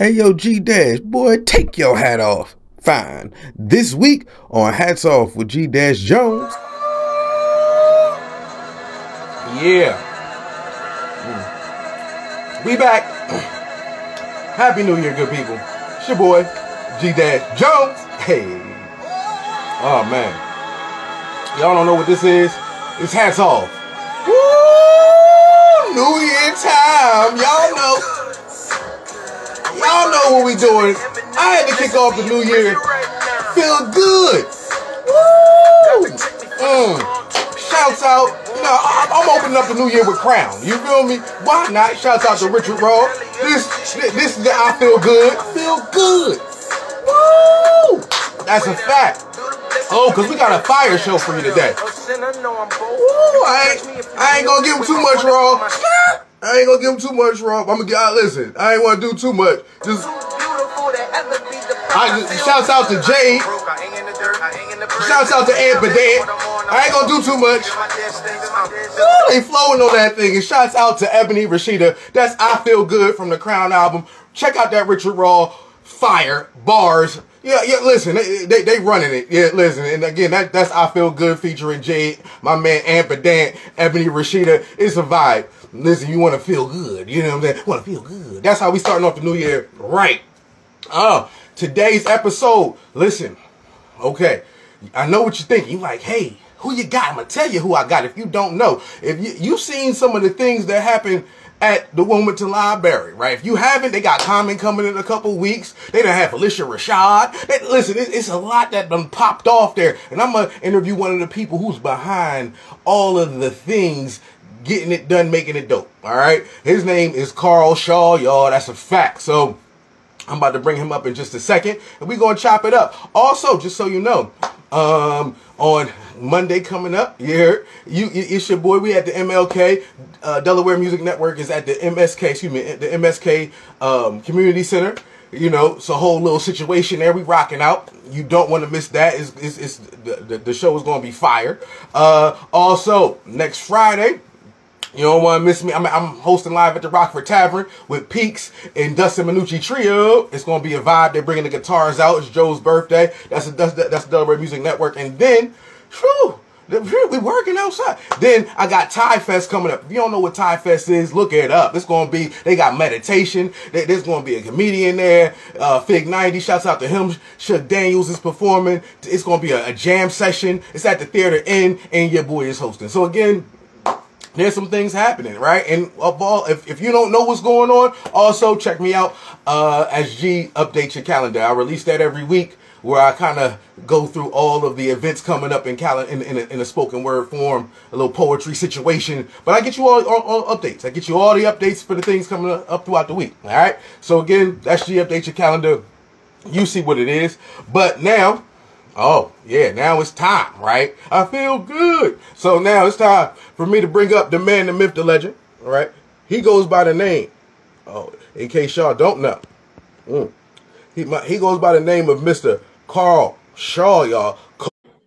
Hey yo, G Dash, boy, take your hat off. Fine. This week on Hats Off with G Dash Jones. Yeah. We back. Happy New Year, good people. It's your boy, G Dash Jones. Hey. Oh man. Y'all don't know what this is? It's Hats Off. Woo! New Year time. Y'all know. Y'all know what we doing. I had to kick off the new year. Feel good. Woo! Shouts out. You know, I'm opening up the new year with Crown. You feel me? Why not? Shouts out to Richard Raw. This is the I feel good. Feel good. Woo! That's a fact. Oh, because we got a fire show for you today. Woo! I ain't gonna give him too much raw. I ain't gonna give him too much raw. I'm gonna get listen. I ain't wanna do too much. Shouts out to Jade. Shouts out to Ebony. I ain't gonna do too much. Ooh, they flowing on that thing. And shouts out to Ebony, Rashida. That's I Feel Good from the Crown album. Check out that Richard Raw fire bars. Yeah, listen, they running it. Yeah, listen, and again, that's I Feel Good featuring Jade, my man Ampadant, Ebony, Rashida. It's a vibe. Listen, you want to feel good. You know what I'm saying? Want to feel good. That's how we starting off the new year. Right. Today's episode. Listen. Okay. I know what you're thinking. You're like, hey, who you got? I'm going to tell you who I got if you don't know. If you've seen some of the things that happen at the Wilmington Library, right? If you haven't, they got Common coming in a couple weeks. They done have Rashida. Listen, it's a lot that done popped off there. And I'm going to interview one of the people who's behind all of the things getting it done, making it dope. All right. His name is Carl Shaw, y'all. That's a fact. So I'm about to bring him up in just a second, and we're going to chop it up. Also, just so you know, on Monday coming up, it's your boy. We at the MLK, Delaware Music Network is at the MSK Community Center. You know, it's a whole little situation there. We rocking out. You don't want to miss that. The show is going to be fire. Also, next Friday, you don't want to miss me. I'm hosting live at the Rockford Tavern with Peaks and Dustin Minucci Trio. It's going to be a vibe. They're bringing the guitars out. It's Joe's birthday. That's the Delaware Music Network. And then, we working outside. Then I got Thai Fest coming up. If you don't know what Thai Fest is, look it up. It's going to be, they got meditation. There's going to be a comedian there. Fig 90, shouts out to him. Shug Daniels is performing. It's going to be a jam session. It's at the Theater Inn, and your boy is hosting. So again, there's some things happening, right? And if you don't know what's going on, also check me out as G updates your calendar. I release that every week where I kind of go through all of the events coming up in a spoken word form, a little poetry situation. But I get you all updates. I get you all the updates for the things coming up throughout the week. All right. So again, that's G updates your calendar. You see what it is. But now, now it's time, right? I feel good. So now it's time for me to bring up the man, the myth, the legend, all right? He goes by the name, in case y'all don't know, he goes by the name of Mr. Carl Shaw, y'all.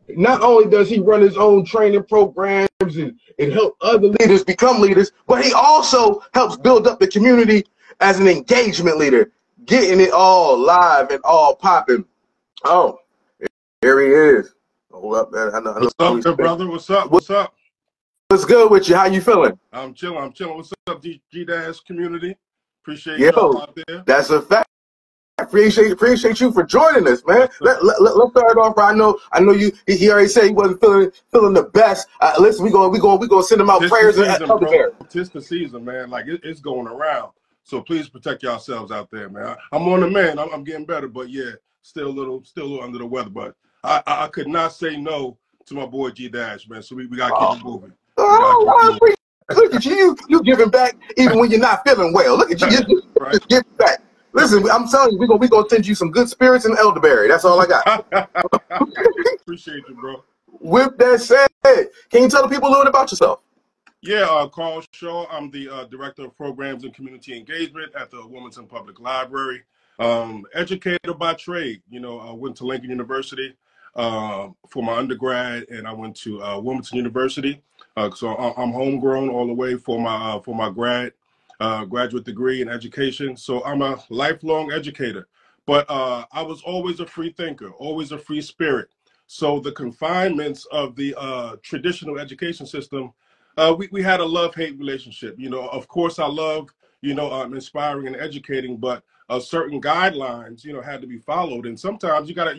Not only does he run his own training programs and help other leaders become leaders, but he also helps build up the community as an engagement leader, getting it all live and all popping. Oh, here he is. Hold up, man. What's up, good brother? What's up? What's good with you? How you feeling? I'm chilling. What's up, G-Dash community? Appreciate y'all out there. That's a fact. Appreciate you for joining us, man. Let's start off. I know you. He already said he wasn't feeling the best. Listen, we gonna send him out prayers and elderberry. Tis the season, man. Like it's going around. So please protect yourselves out there, man. I'm on the man. I'm getting better, but yeah, still a little under the weather. But I could not say no to my boy G-Dash, man. So we gotta keep it moving. Look at you giving back even when you're not feeling well. Look at you, just giving back. Listen, I'm telling you, we're gonna send you some good spirits and elderberry. That's all I got. Appreciate you, bro. With that said, can you tell the people a little bit about yourself? Yeah, Carl Shaw. I'm the Director of Programs and Community Engagement at the Wilmington Public Library. Educator by trade. You know, I went to Lincoln University for my undergrad, and I went to Wilmington University. So I'm homegrown all the way for my grad. graduate degree in education. So I'm a lifelong educator. But I was always a free thinker, always a free spirit. So the confinements of the traditional education system, we had a love-hate relationship. You know, of course, I love, inspiring and educating, but certain guidelines, had to be followed. And sometimes you gotta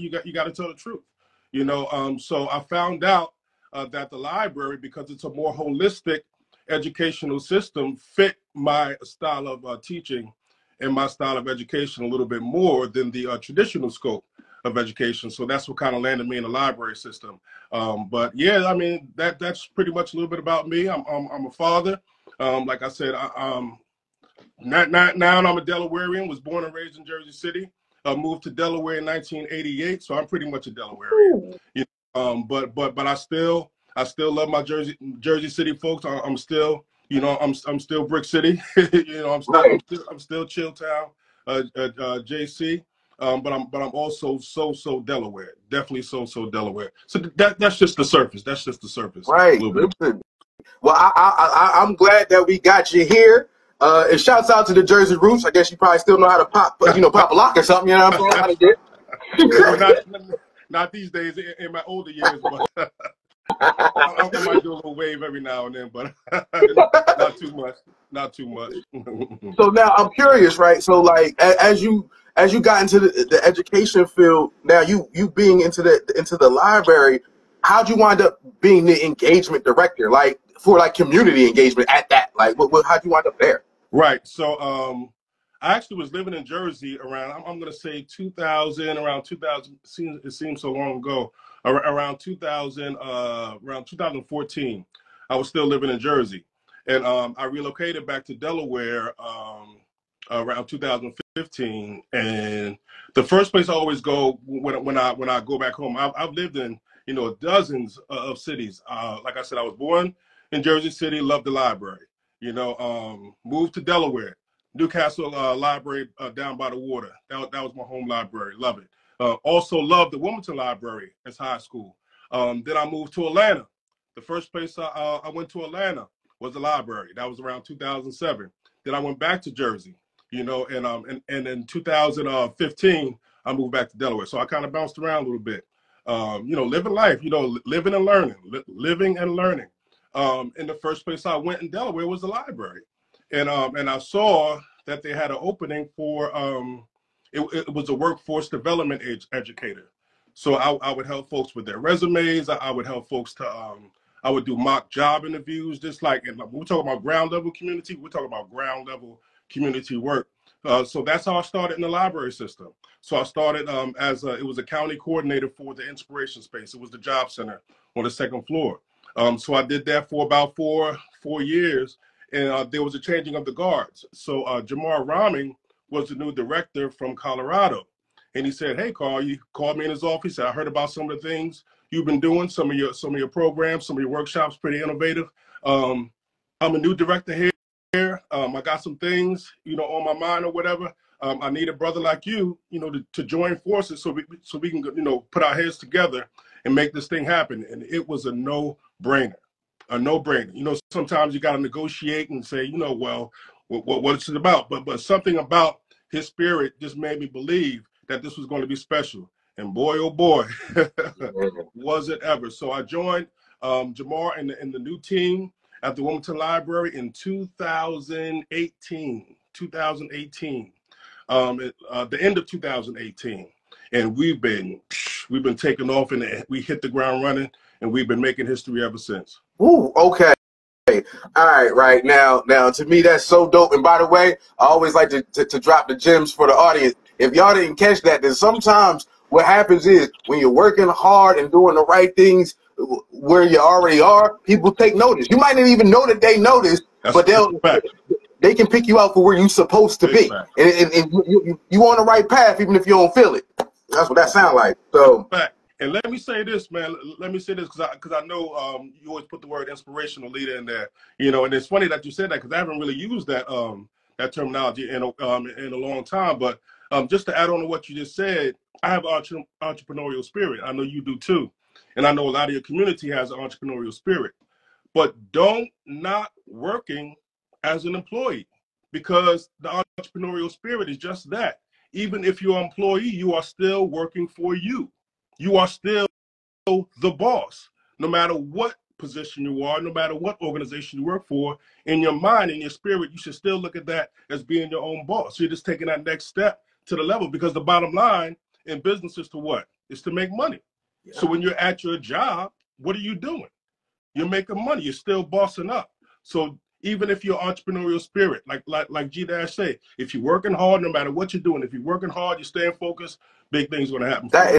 tell the truth. So I found out that the library, because it's a more holistic educational system, fit my style of teaching and my style of education a little bit more than the traditional scope of education. So that's what kind of landed me in the library system. But yeah, I mean, that's pretty much a little bit about me. I'm a father. Like I said, now I'm a Delawarean, was born and raised in Jersey City. Moved to Delaware in 1988, so I'm pretty much a Delawarean. But I still love my Jersey City folks. I'm still, I'm still Brick City. I'm still Chilltown, JC. But I'm also so Delaware. Definitely so Delaware. So that's just the surface. That's just the surface. Right. Listen. Well, I'm glad that we got you here. And shouts out to the Jersey Roots. I guess you probably still know how to pop a lock or something. You know what I'm saying? Not these days. In my older years, but I might do a little wave every now and then, but not too much. Not too much. So now I'm curious, right? So like as you got into the education field, now you being into the library, how'd you wind up being the engagement director, like for like community engagement at that? Like how'd you wind up there? Right. So I actually was living in Jersey around, I'm going to say 2000, around 2000, it seems so long ago, around 2000, around 2014, I was still living in Jersey. And I relocated back to Delaware around 2015. And the first place I always go when I go back home, I've lived in, dozens of cities. Like I said, I was born in Jersey City, loved the library. Moved to Delaware, Newcastle Library down by the water. That was my home library. Love it. Also loved the Wilmington Library as high school. Then I moved to Atlanta. The first place I went to Atlanta was the library. That was around 2007. Then I went back to Jersey, and in 2015, I moved back to Delaware. So I kind of bounced around a little bit, living life, living and learning, living and learning. And the first place I went in Delaware was the library. And I saw that they had an opening for, it was a workforce development educator. So I would help folks with their resumes. I would help folks I would do mock job interviews, just like, and we're talking about ground level community, we're talking about ground level community work. So that's how I started in the library system. So I started it was a county coordinator for the Inspiration Space. It was the job center on the second floor. So I did that for about four years, and there was a changing of the guards. So Jamar Rahming was the new director from Colorado, and he said, "Hey, Carl," he called me in his office. He said, "I heard about some of the things you've been doing, some of your programs, some of your workshops, pretty innovative. I'm a new director here. I got some things, on my mind or whatever. I need a brother like you, to join forces so we can, put our heads together and make this thing happen." And it was a no-brainer. A no-brainer. Sometimes you got to negotiate and say, well, what it's about. But something about his spirit just made me believe that this was going to be special. And boy, oh boy, was it ever. So I joined Jamar and the new team at the Wilmington Library in 2018. The end of 2018. And we've been taking off, and we hit the ground running, and we've been making history ever since. Ooh, okay. All right. Now, to me, that's so dope. And by the way, I always like to drop the gems for the audience. If y'all didn't catch that, then sometimes what happens is when you're working hard and doing the right things where you already are, people take notice. You might not even know that they notice, but they can pick you out for where you're supposed to be. And you on the right path, even if you don't feel it. That's what that sounds like. So. And let me say this, man. Let me say this because I know you always put the word inspirational leader in there. And it's funny that you said that because I haven't really used that that terminology in a long time. But just to add on to what you just said, I have entrepreneurial spirit. I know you do too, and I know a lot of your community has an entrepreneurial spirit. But don't not working as an employee, because the entrepreneurial spirit is just that. Even if you're an employee, you are still working for you. You are still the boss, no matter what position you are, no matter what organization you work for. In your mind, in your spirit, you should still look at that as being your own boss. You're just taking that next step to the level, because the bottom line in business is to what? Is to make money. Yeah. So when you're at your job, what are you doing? You're making money. You're still bossing up. So even if your entrepreneurial spirit, like Jade say, if you're working hard, no matter what you're doing, if you're working hard, you're staying focused, big things are going to happen for you.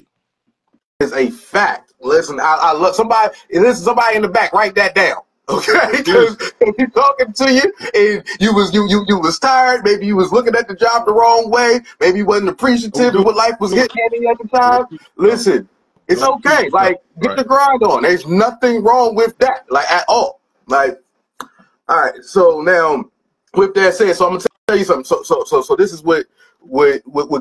Is a fact. Listen, I love somebody. Listen, somebody in the back, write that down, okay? Because if he's talking to you and you was tired, maybe you was looking at the job the wrong way, maybe you wasn't appreciative of what life was hitting any other time. Listen, it's okay. Like, get the grind on. There's nothing wrong with that, like, at all. Like, all right. So now, with that said, so I'm gonna tell you something. So this is what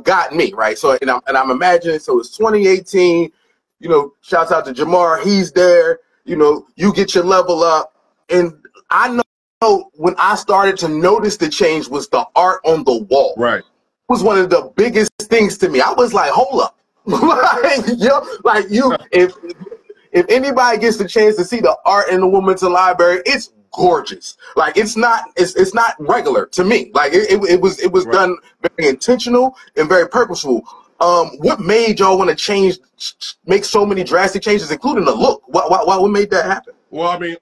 got me, right? So and I'm imagining. So it's 2018. You know, shouts out to Jamar. He's there. You know, you get your level up. And I know when I started to notice the change was the art on the wall. Right. It was one of the biggest things to me. I was like, hold up. If anybody gets the chance to see the art in the Wilmington Library, it's gorgeous. Like, it's not regular to me. Like, it was right. Done very intentional and very purposeful. What made y'all want to make so many drastic changes, including the look? What made that happen? Well, I mean,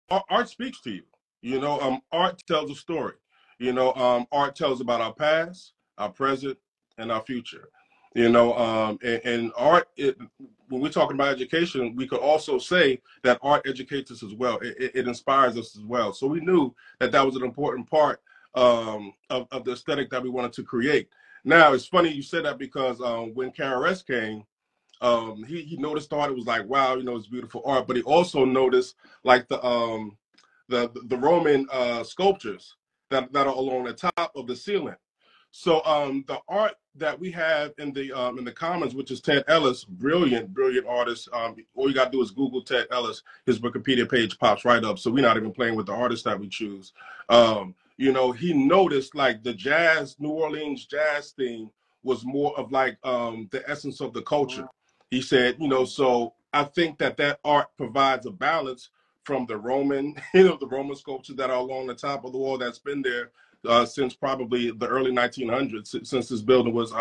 art speaks to you. You know, art tells a story. You know, art tells about our past, our present, and our future. You know, and art, when we're talking about education, we could also say that art educates us as well. It inspires us as well. So we knew that that was an important part of the aesthetic that we wanted to create. Now, it's funny you said that, because when KRS came, he noticed art. It was like, wow, you know, it's beautiful art. But he also noticed like the Roman sculptures that are along the top of the ceiling. So the art that we have in the Commons, which is Ted Ellis, brilliant artist. All you got to do is Google Ted Ellis. His Wikipedia page pops right up. So we're not even playing with the artists that we choose. You know, he noticed like the jazz, New Orleans jazz theme was more of like the essence of the culture. He said, you know, so I think that art provides a balance from the Roman, you know, the Roman sculptures that are along the top of the wall that's been there since probably the early 1900s, since this building was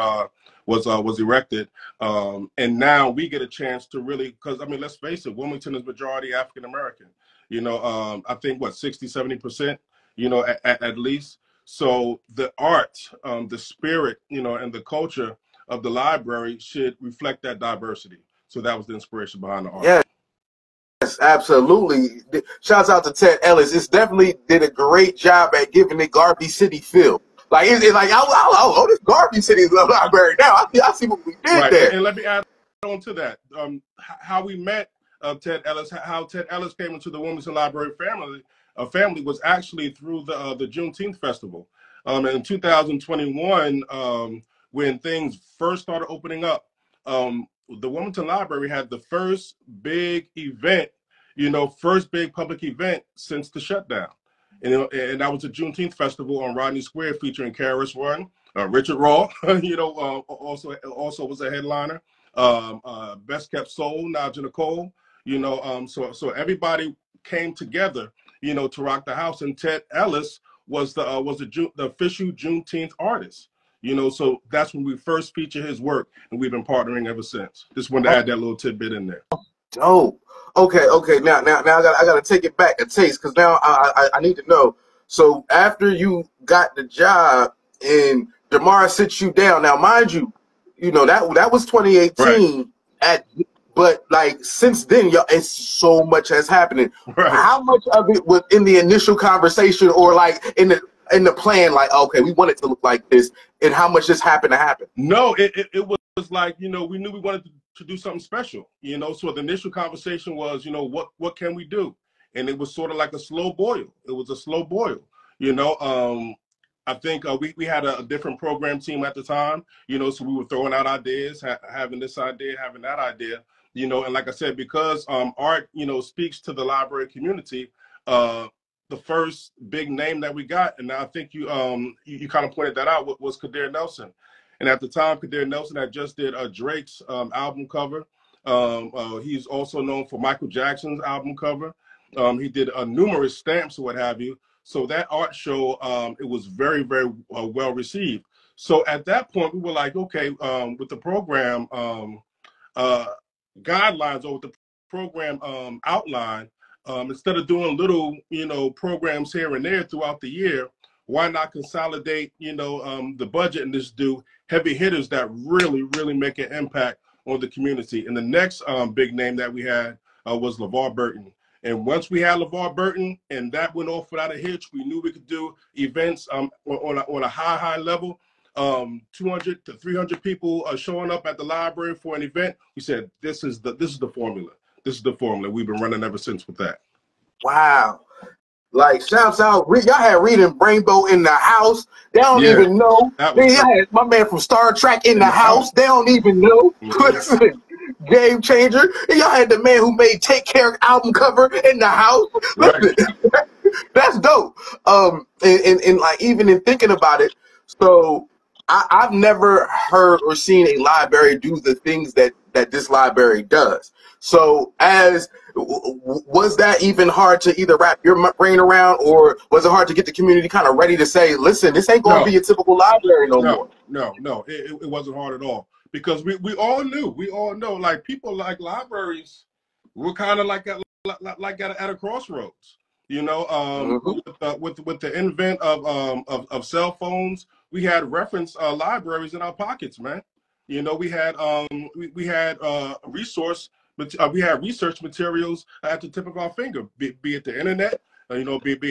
erected. And now we get a chance to really, because I mean, let's face it, Wilmington is majority African American. You know, I think what 60–70%. You know, at least. So the art, the spirit, you know, and the culture of the library should reflect that diversity. So that was the inspiration behind the art. Yes, absolutely. Shouts out to Ted Ellis. It's definitely did a great job at giving it Garvey City feel. Like, it's like, oh, this Garvey City library now. I see what we did there. And let me add on to that. How we met Ted Ellis, how Ted Ellis came into the Wilmington Library family was actually through the Juneteenth Festival. In 2021, when things first started opening up, the Wilmington Library had the first big event, you know, first big public event since the shutdown. And that was the Juneteenth Festival on Rodney Square, featuring KRS One, Richard Raw, you know, also was a headliner. Best Kept Soul, Naja Nicole, you know, so everybody came together, you know, to rock the house. And Ted Ellis was the official Juneteenth artist. You know, so that's when we first featured his work, and we've been partnering ever since. Just wanted to add that little tidbit in there. Dope. Okay. Now I gotta take it back a taste, because now I need to know. So after you got the job and Jamar sits you down, now mind you, you know that was 2018. Right. But like since then, it's so much has happening. Right. How much of it was in the initial conversation, or like in the plan? Like, okay, we want it to look like this, and how much just happened to happen? No, it was like, you know, we knew we wanted to do something special. You know, so the initial conversation was, you know, what can we do? And it was sort of like a slow boil. It was a slow boil. You know, I think we had a different program team at the time. You know, so we were throwing out ideas, having this idea, having that idea. You know, and like I said, because art, you know, speaks to the library community, the first big name that we got, and I think you kind of pointed that out, was Kadir Nelson. And at the time, Kadir Nelson had just did Drake's album cover. He's also known for Michael Jackson's album cover. He did numerous stamps or what have you. So that art show, it was very, very well received. So at that point, we were like, okay, with the program guidelines, or with the program outline, instead of doing little, programs here and there throughout the year, why not consolidate, the budget and just do heavy hitters that really, really make an impact on the community? And the next big name that we had was LeVar Burton. And once we had LeVar Burton and that went off without a hitch, we knew we could do events on a high level. 200 to 300 people showing up at the library for an event. We said, this is the formula. This is the formula. We've been running ever since with that. Wow. Like, shouts out. Y'all had Reading Rainbow in the house. They don't even know. They had my man from Star Trek in the house. They don't even know. Listen, game changer. And y'all had the man who made Take Care album cover in the house. Listen, that's dope. And like, even in thinking about it, so I've never heard or seen a library do the things that this library does. So was that even hard to either wrap your brain around, or was it hard to get the community kind of ready to say, listen, this ain't going to be a typical library no more? No, it wasn't hard at all, because we all know, like, people like libraries, we're kind of like at a crossroads, with the invent of cell phones. We had reference libraries in our pockets, man. We had research materials at the tip of our finger, be it the internet, be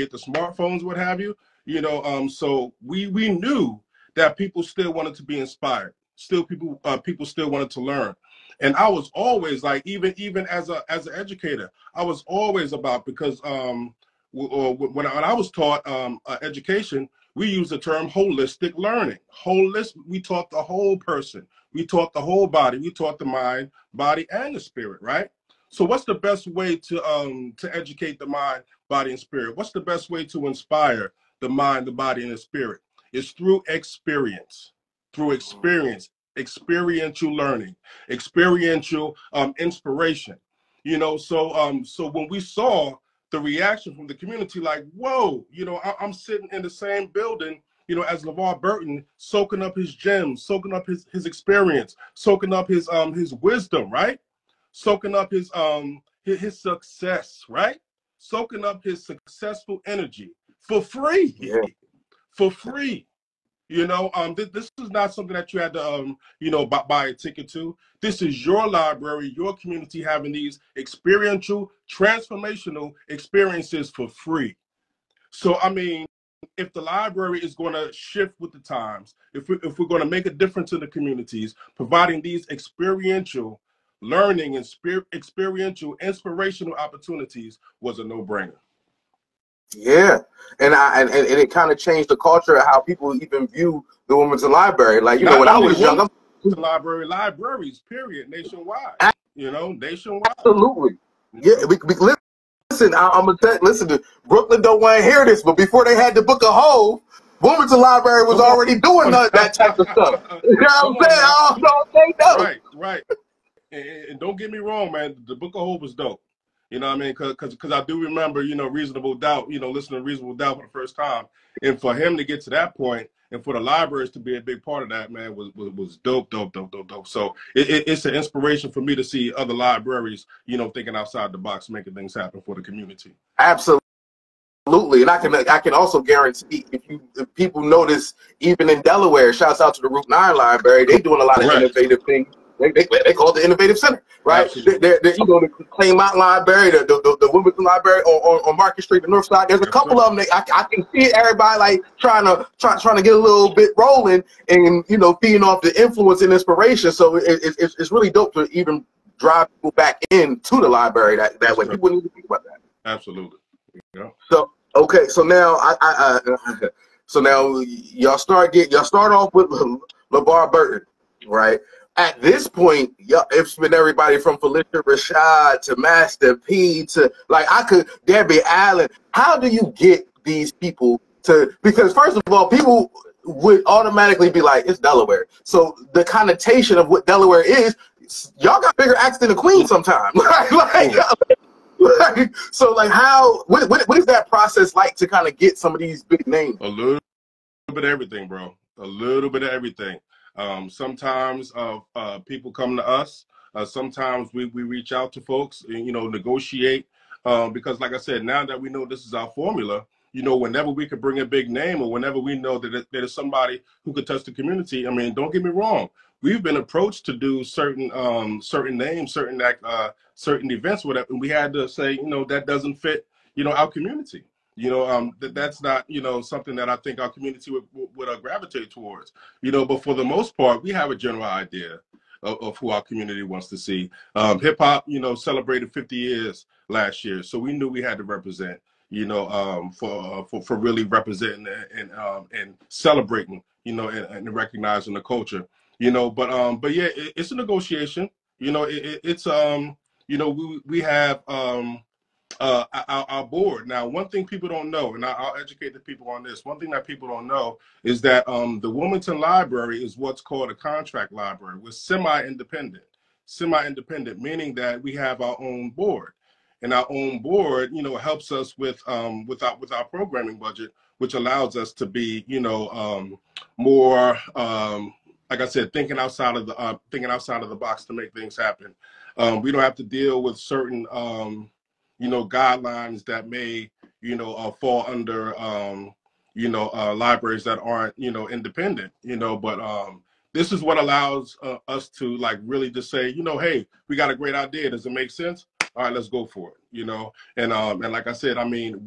it the smartphones, what have you. So we knew that people still wanted to be inspired. People still wanted to learn. And I was always like, even as an educator, I was always about, because when I was taught education, we use the term holistic learning. We taught the whole person. We taught the whole body. We taught the mind, body, and the spirit, right? So what's the best way to educate the mind, body, and spirit? What's the best way to inspire the mind, the body, and the spirit? It's through experience. Experiential learning, experiential inspiration. So when we saw the reaction from the community, like, whoa, I'm sitting in the same building, as LeVar Burton, soaking up his gems, soaking up his experience, soaking up his wisdom, right? Soaking up his success, right? Soaking up his successful energy for free. For free. This is not something that you had to, buy a ticket to. This is your library, your community, having these experiential, transformational experiences for free. So, I mean, if the library is going to shift with the times, if we're going to make a difference in the communities, providing these experiential learning and experiential, inspirational opportunities was a no-brainer. Yeah, and it kind of changed the culture of how people even view the Wilmington Library. Like, when I was young, the libraries, period, nationwide. Nationwide. Absolutely. Yeah, listen. I'm gonna listen. Brooklyn don't want to hear this, but before they had the Book of Hove, Wilmington Library was already doing that type of stuff. You know what I'm saying? Don't say no. Right. And don't get me wrong, man. The Book of Hove was dope. You know what I mean? Because I do remember, Reasonable Doubt, listening to Reasonable Doubt for the first time. And for him to get to that point, and for the libraries to be a big part of that, man, was dope. So it's an inspiration for me to see other libraries, thinking outside the box, making things happen for the community. Absolutely. And I can also guarantee, if people notice, even in Delaware, shouts out to the Route 9 Library, they doing a lot of innovative things. They call it the Innovative Center, right? The Claymont Library, the Wilmington Library on Market Street, the North Side. There's a couple of them. I can see everybody like trying to get a little bit rolling, and feeding off the influence and inspiration. So it's really dope to even drive people back into the library that way. People need to think about that. Absolutely. Yeah. So okay, so now y'all start off with LeVar Burton, right? at this point, it's been everybody from Felicia Rashad to Master P to like Debbie Allen. How do you get these people to? Because first of all, people would automatically be like, it's Delaware. So the connotation of what Delaware is, y'all got bigger acts than the Queen sometimes. So like what is that process like to kind of get some of these big names? A little bit of everything, bro. A little bit of everything. Sometimes people come to us. Sometimes we reach out to folks and, you know, negotiate. Because like I said, now that we know this is our formula, you know, whenever we could bring a big name or whenever we know that there's somebody who could touch the community, I mean, don't get me wrong. We've been approached to do certain names, certain events, whatever, and we had to say, you know, that doesn't fit, you know, our community. You know, that's not, you know, something that I think our community would gravitate towards. You know, but for the most part, we have a general idea of who our community wants to see. Hip hop, you know, celebrated 50 years last year, so we knew we had to represent. You know, for really representing and celebrating, you know, and recognizing the culture. You know, but yeah, it's a negotiation. You know, it's you know, we have our board. Now, one thing people don't know, and I'll educate the people on this. One thing that people don't know is that the Wilmington Library is what's called a contract library. We're semi-independent. Semi-independent, meaning that we have our own board. And our own board, you know, helps us with our programming budget, which allows us to be, you know, more, like I said, thinking outside of the box to make things happen. We don't have to deal with certain, you know, guidelines that may, you know, fall under, you know, libraries that aren't, you know, independent, you know, but this is what allows us to like really just say, you know, hey, we got a great idea. Does it make sense? All right, let's go for it, you know? And like I said, I mean,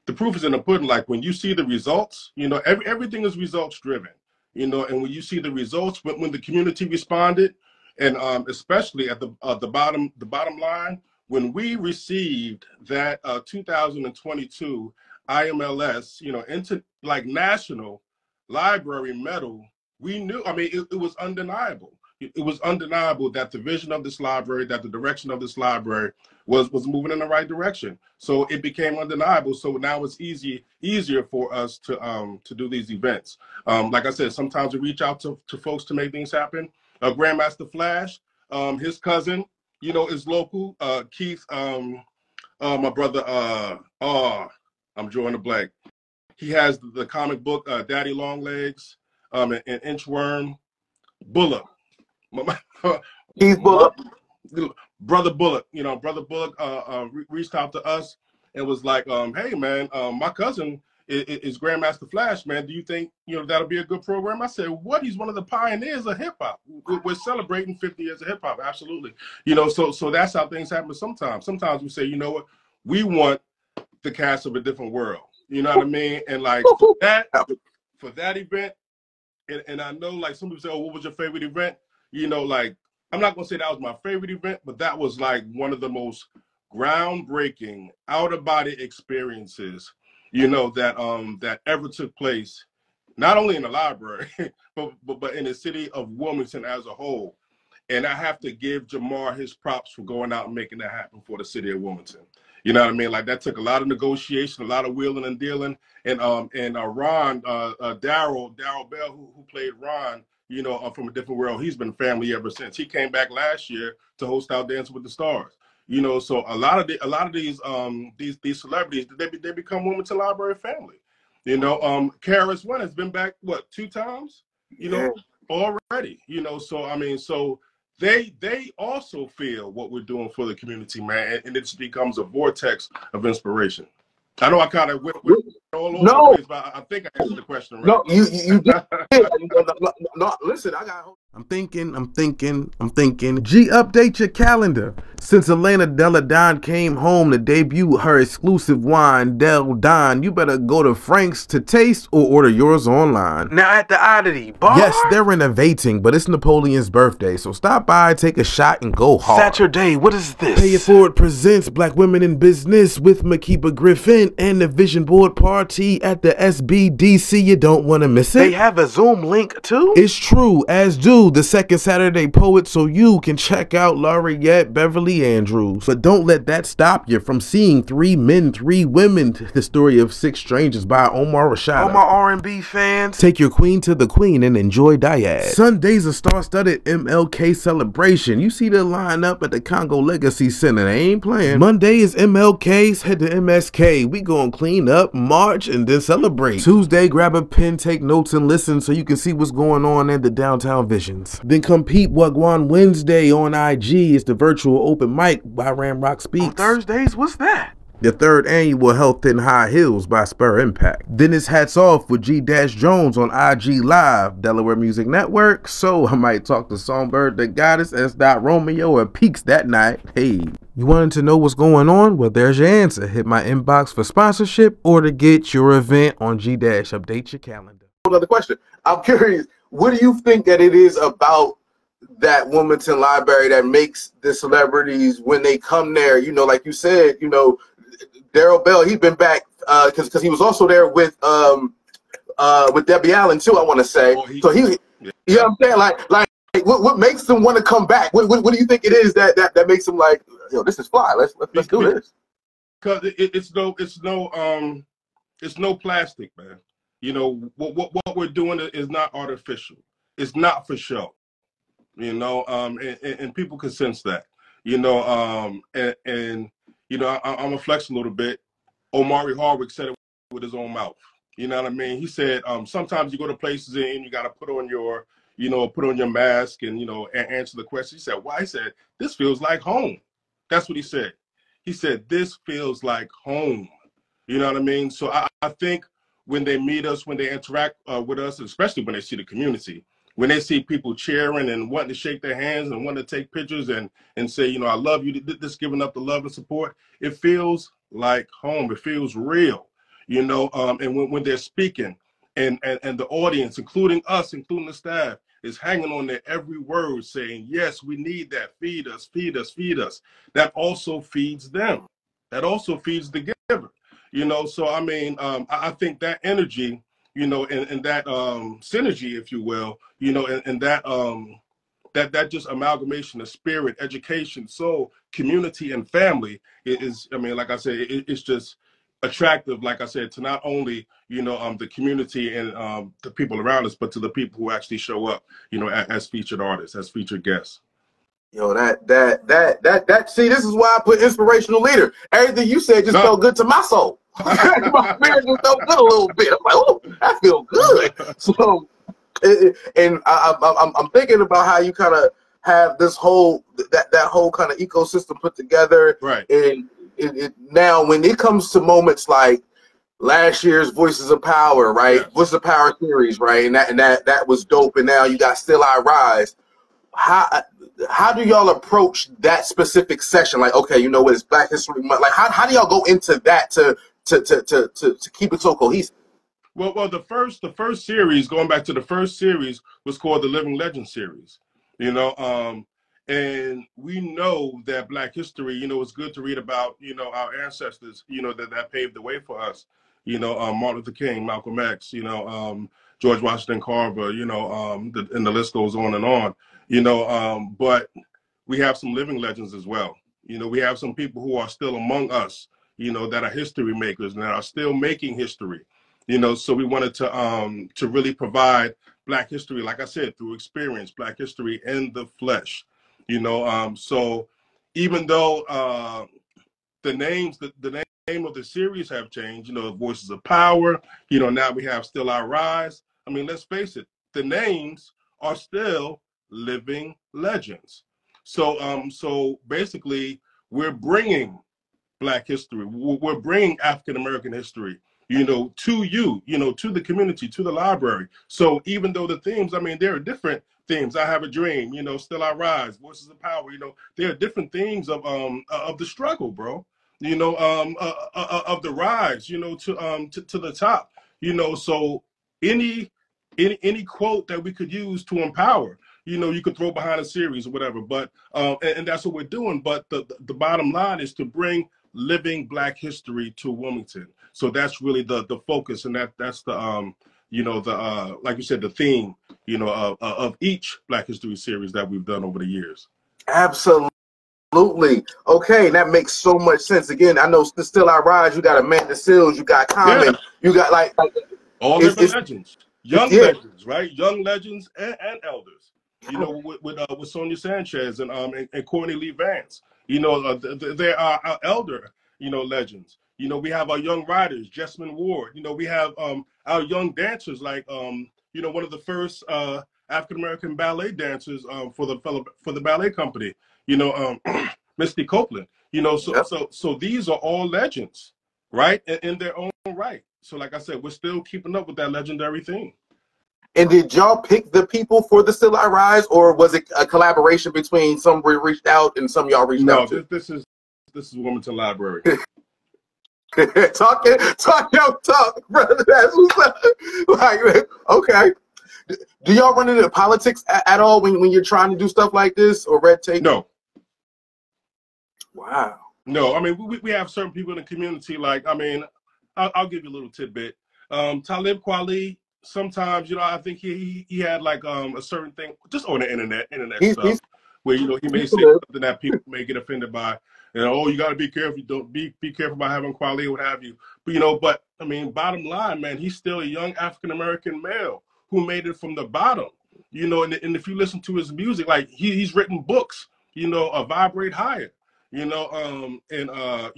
the proof is in the pudding. Like when you see the results, you know, everything is results driven, you know, and when you see the results, when the community responded, and especially at the bottom line, when we received that 2022 IMLS, you know, into like National Library Medal, we knew, I mean, it was undeniable. It was undeniable that the vision of this library, that the direction of this library was moving in the right direction. So it became undeniable. So now it's easier for us to do these events. Like I said, sometimes we reach out to folks to make things happen. Grandmaster Flash, his cousin, you know, is local. Keith, my brother, I'm drawing a blank. He has the comic book Daddy Longlegs, and Inchworm. Bullock. Keith Bullock. Brother Bullock, you know, Brother Bullock reached out to us and was like, hey man, my cousin is Grandmaster Flash, man. Do you think, you know, that'll be a good program? I said, what? He's one of the pioneers of hip hop. We're celebrating 50 years of hip hop. Absolutely. You know, so that's how things happen sometimes. Sometimes we say, you know what, we want the cast of A Different World. You know what I mean? And like for that event, and I know like some people say, oh, what was your favorite event? You know, like, I'm not gonna say that was my favorite event, but that was like one of the most groundbreaking out-of-body experiences, you know, that ever took place, not only in the library, but in the city of Wilmington as a whole. And I have to give Jamar his props for going out and making that happen for the city of Wilmington. You know what I mean? Like that took a lot of negotiation, a lot of wheeling and dealing. And Ron, Daryl Bell, who played Ron, you know, from A Different World, he's been family ever since. He came back last year to host our Dancing with the Stars. You know, so a lot of these celebrities, they become Wilmington Library family. You know, KRS One has been back what, 2 times? You know, already. You know, so I mean, so they also feel what we're doing for the community, man, and it just becomes a vortex of inspiration. I know I kind of went all over the place, but I think I answered the question right. No, you did. No, listen, I'm thinking. G, update your calendar. Since Elena Della Don came home to debut her exclusive wine, Del Don, you better go to Frank's to taste or order yours online. Now at the Oddity Bar? Yes, they're renovating, but it's Napoleon's birthday, so stop by, take a shot, and go hard. Saturday, what is this? Pay It Forward presents Black Women in Business with Makiba Griffin and the Vision Board Party at the SBDC. You don't want to miss it. They have a Zoom link too? It's true, as do 2, the second Saturday Poet, so you can check out Laureate Beverly Andrews. But don't let that stop you from seeing 3 Men, 3 Women, the story of 6 strangers by Omar Rashida. All my R&B fans, Take your queen to the queen and enjoy Dyad. Sunday's a star-studded MLK celebration. You see the lineup at the Congo Legacy Center. They ain't playing. Monday is MLK's, head to MSK. We gonna clean up, march, and then celebrate. Tuesday, grab a pen, take notes, and listen so you can see what's going on in the downtown visions. Then come peep Wagwan Wednesday on IG. It's the virtual open mic by Ramrock Speaks. on Thursdays, what's that? The 3rd annual Health in High Hills by Spur Impact. Then it's Hats Off with G-Jones on IG Live, Delaware Music Network. So I might talk to Songbird, the Goddess, S. Romeo, and Peaks that night. Hey, you wanted to know what's going on? Well, there's your answer. Hit my inbox for sponsorship or to get your event on G-. Update your calendar. Another question. I'm curious, what do you think that it is about that Wilmington Library that makes the celebrities, when they come there, you know, like you said, you know, Daryl Bell, he's been back because he was also there with Debbie Allen too, I want to say. So he, you know what I'm saying? Like what makes them want to come back? What do you think it is that makes them like, yo, this is fly. Let's do this. Because it's no plastic, man. You know what we're doing is not artificial. It's not for show. You know, and people can sense that. You know, and you know, I'm gonna flex a little bit. Omari Hardwick said it with his own mouth. You know what I mean? He said, sometimes you go to places and you got to put on your, you know, put on your mask and, you know, answer the question. He said, why? He said, this feels like home. That's what he said. He said, this feels like home. You know what I mean? So I think when they meet us, when they interact with us, especially when they see the community, when they see people cheering and wanting to shake their hands and wanting to take pictures and say, you know, I love you, this giving up the love and support, it feels like home. It feels real, you know, and when they're speaking and the audience, including us, including the staff, is hanging on their every word saying, yes, we need that. Feed us, feed us, feed us. That also feeds them. That also feeds the giver, you know. So, I mean, I think that energy, you know, and that synergy, if you will, you know, and that that just amalgamation of spirit, education, soul, community, and family is, I mean, like I said, it's just attractive, like I said, to not only, you know, the community and the people around us, but to the people who actually show up, you know, as featured artists, as featured guests. Yo, that. See, this is why I put inspirational leader. Everything you said just felt good to my soul. My spirit just felt good a little bit. I'm like, oh, that feels good. So, and I'm thinking about how you kind of have this whole that whole kind of ecosystem put together. Right. And now, when it comes to moments like last year's Voices of Power, right? Yeah. Voices of Power series, right? And that was dope. And now you got Still I Rise. How do y'all approach that specific session? Like, okay, you know what, it's Black History Month. Like, how do y'all go into that to keep it so cohesive? Well, the first series, going back to the first series, was called the Living Legend series. You know, and we know that Black history, you know, it's good to read about, you know, our ancestors, you know, that paved the way for us. You know, Martin Luther King, Malcolm X, you know, George Washington Carver, you know, and the list goes on and on. You know, but we have some living legends as well. You know, we have some people who are still among us, you know, that are history makers and that are still making history. You know, so we wanted to really provide Black history, like I said, through experience, Black history in the flesh. You know, so even though the name of the series have changed, you know, Voices of Power, you know, now we have Still I Rise. I mean, let's face it, the names are still living legends. So so basically we're bringing Black history, we're bringing African American history, you know, to you know, to the community, to the library. So even though the themes, I mean, there are different themes. I Have a Dream, you know, Still I Rise, Voices of Power, you know, there are different themes of the struggle, bro, you know, of the rise, you know, to the top, you know. So any quote that we could use to empower, you know, you could throw behind a series or whatever, but and that's what we're doing. But the bottom line is to bring living Black history to Wilmington. So that's really the focus, and that's you know, the like you said, the theme, you know, of each Black History series that we've done over the years. Absolutely. Okay, that makes so much sense. Again, I know Still I Rise, you got Amanda Seales, you got Yeah, Common, you got like all living legends, young yeah. legends, right? Young legends and elders. You know, with Sonia Sanchez and Courtney Lee Vance. You know, there are our elder, you know, legends. You know, we have our young writers, Jessamine Ward. You know, we have our young dancers, like you know, one of the first African American ballet dancers for the ballet company. You know, Misty Copeland. You know, Yep. so these are all legends, right? In their own right. So, like I said, we're still keeping up with that legendary theme. And did y'all pick the people for the Still I Rise, or was it a collaboration between some we reached out and some y'all reached No, out to? this is Wilmington Library. talk your talk, brother. That's what's up. Like, okay. Do y'all run into politics at all when you're trying to do stuff like this, or red tape? No. Wow. No, I mean, we have certain people in the community, like, I mean, I'll give you a little tidbit. Talib Kweli, sometimes, you know, I think he had like a certain thing just on the internet stuff, where, you know, he may say something that people may get offended by. You know, oh, you got to be careful. Don't be careful about having Kweli, what have you. But, you know, I mean, bottom line, man, he's still a young African-American male who made it from the bottom. You know, and if you listen to his music, like he's written books, you know, Vibrate Higher. You know, you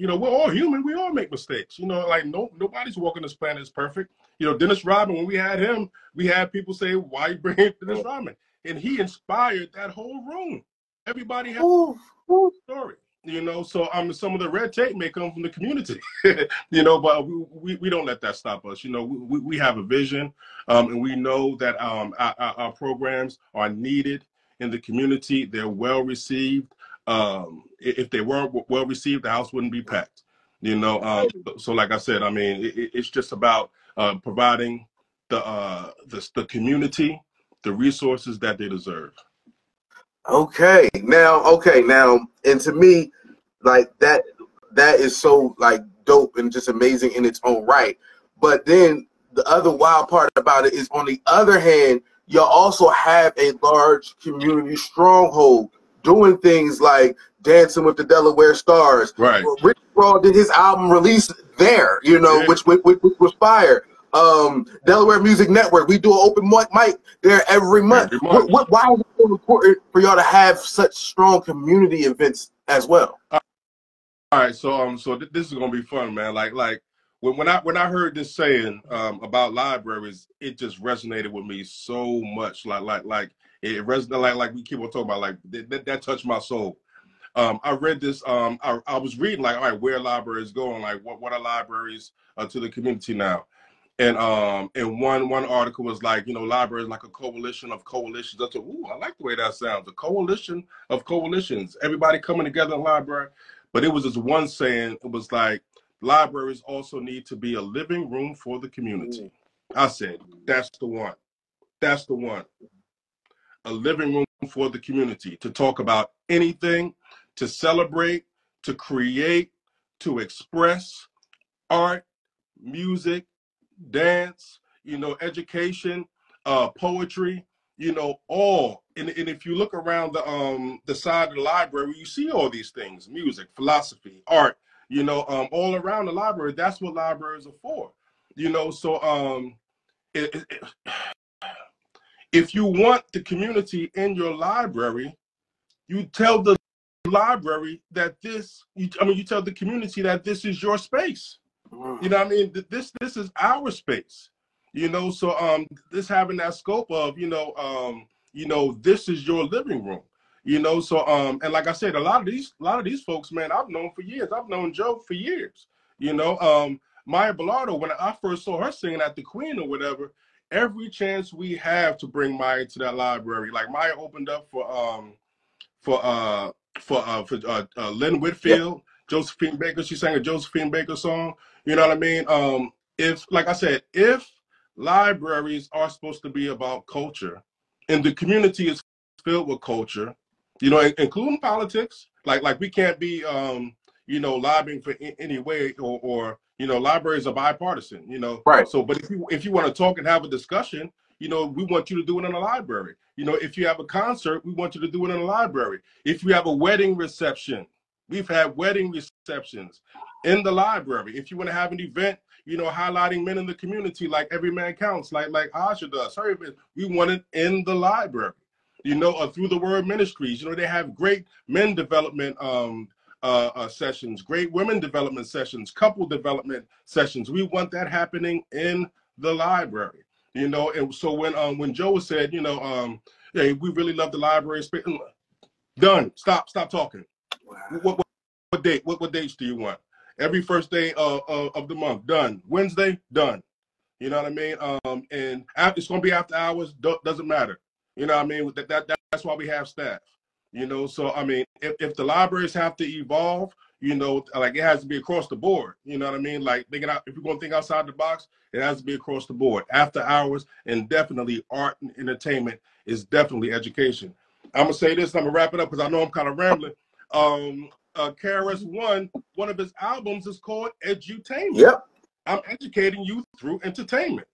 know, we're all human. We all make mistakes. You know, like nobody's walking this planet is perfect. You know, Dennis Rodman, when we had him, we had people say, "Why are you bringing Dennis Rodman?" And he inspired that whole room. Everybody has a story. You know, so some of the red tape may come from the community. You know, but we don't let that stop us. You know, we have a vision, and we know that our programs are needed in the community. They're well received. If they weren't well received, the house wouldn't be packed. You know, so like I said, I mean, it's just about providing the community the resources that they deserve. Okay, now, and to me, like that is so like dope and just amazing in its own right. But then the other wild part about it is, on the other hand, you also have a large community stronghold doing things like Dancing with the Delaware Stars. Right. Rick Raw did his album release there, you know, which was fire. Delaware Music Network, we do an open mic there every month. Why is it so important for y'all to have such strong community events as well? All right, so this is gonna be fun, man. Like when I heard this saying about libraries, it just resonated with me so much. Like it resonated. Like we keep on talking about. Like that touched my soul. I read this. I was reading like, all right, where libraries going? Like what are libraries to the community now? And one article was like, you know, libraries like a coalition of coalitions. I thought, ooh, I like the way that sounds. A coalition of coalitions. Everybody coming together in the library. But it was this one saying, it was like, libraries also need to be a living room for the community. I said, that's the one. That's the one. A living room for the community to talk about anything, to celebrate, to create, to express art, music, dance, you know, education, poetry, you know, all. And if you look around the side of the library, you see all these things: music, philosophy, art, you know, all around the library. That's what libraries are for, you know. So if you want the community in your library, you tell the library that you tell the community that this is your space. You know what I mean? This is our space. You know, so this having that scope of, you know, this is your living room. You know, so and like I said, a lot of these folks, man, I've known for years. I've known Joe for years. You know, Maya Bilardo, when I first saw her singing at the Queen or whatever, every chance we have to bring Maya to that library. Like Maya opened up for Lynn Whitfield, Josephine Baker. She sang a Josephine Baker song. You know what I mean? If, like I said, if libraries are supposed to be about culture, and the community is filled with culture, you know, including politics, like we can't be, you know, lobbying for any way or You know, libraries are bipartisan, you know. Right. So, but if you want to talk and have a discussion, you know, we want you to do it in a library. You know, if you have a concert, we want you to do it in a library. If you have a wedding reception, we've had wedding receptions in the library. If you want to have an event, you know, highlighting men in the community, like Every Man Counts, like Asha does, we want it in the library. You know, through the Word Ministries, you know, they have great men development sessions, great women development sessions, couple development sessions. We want that happening in the library. You know, and so when Joe said, you know, hey, we really love the library space. Done. Stop talking. What date? What dates do you want? Every first day of the month. Done. Wednesday. Done. You know what I mean? And it's going to be after hours. Doesn't matter. You know what I mean? That's why we have staff. You know, so I mean, if the libraries have to evolve, you know, like it has to be across the board. You know what I mean? Like thinking out, if you're going to think outside the box, it has to be across the board. After hours, and definitely art and entertainment is definitely education. I'm gonna say this. I'm gonna wrap it up because I know I'm kind of rambling. KRS one of his albums is called Edutainment. Yep. I'm educating you through entertainment.